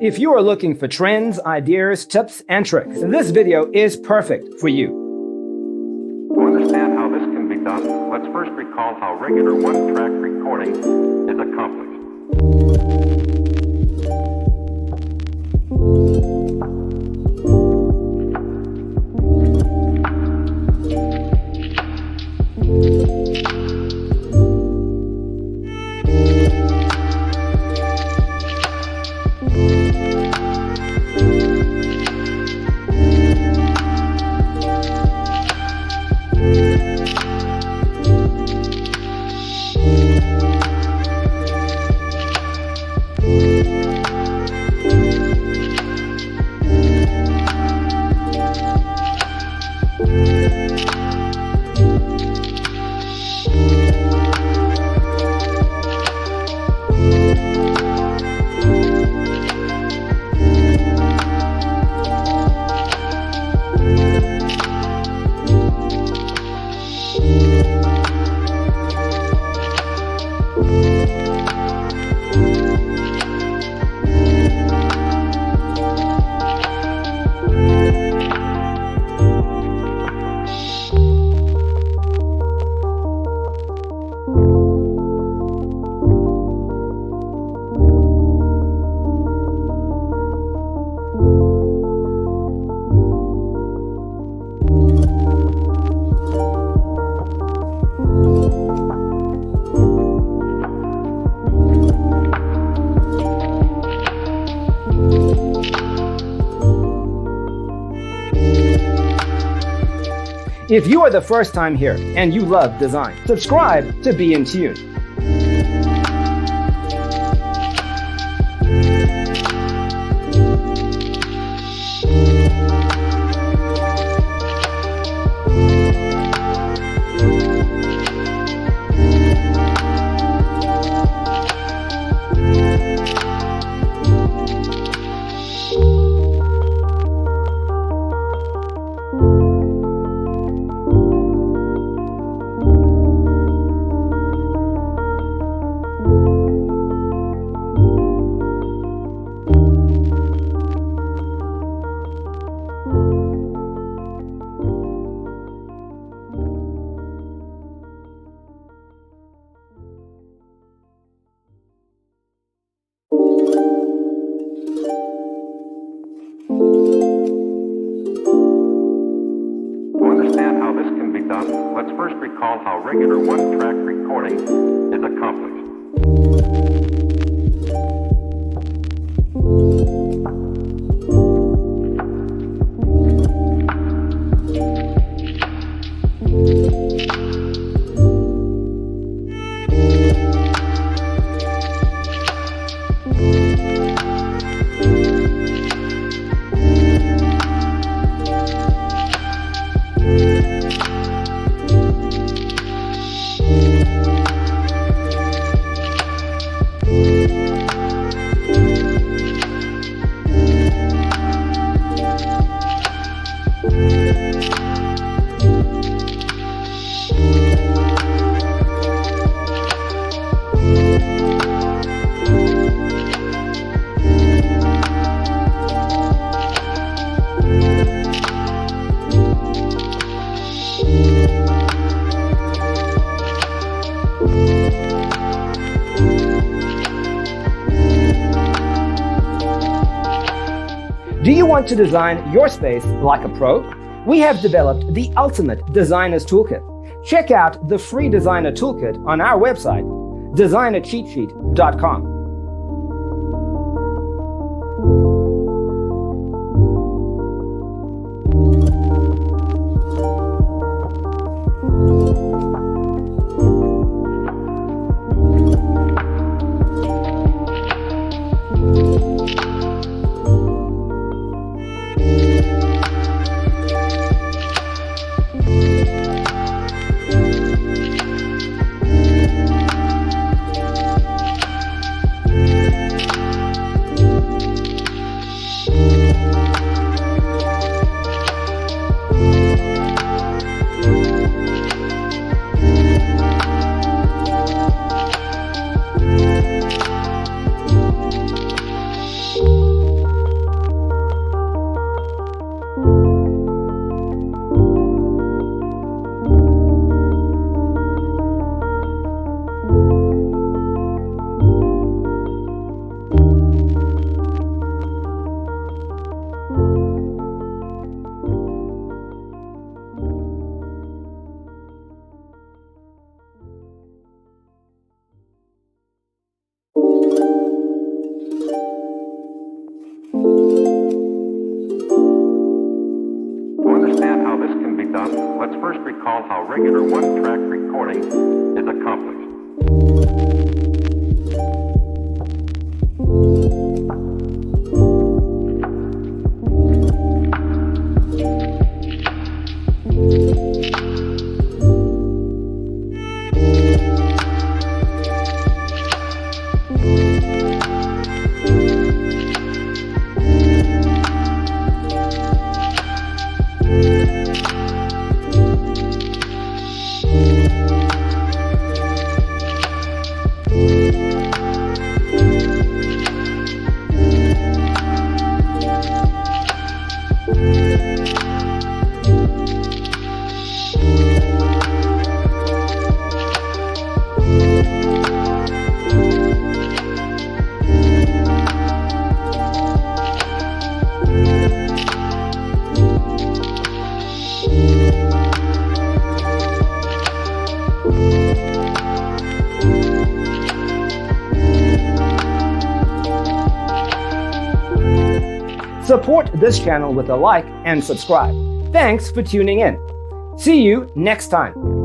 If you are looking for trends, ideas, tips, and tricks, this video is perfect for you. To understand how this can be done, let's first recall how regular one-track recording is accomplished. If you are the first time here and you love design, subscribe to Be in Tune. Let's first recall how regular one-track recording is accomplished. Do you want to design your space like a pro? We have developed the ultimate designer's toolkit. Check out the free designer toolkit on our website, designercheatsheet.com. understand how this can be done, let's first recall how regular one-track recording is accomplished. Support this channel with a like and subscribe. Thanks for tuning in. See you next time.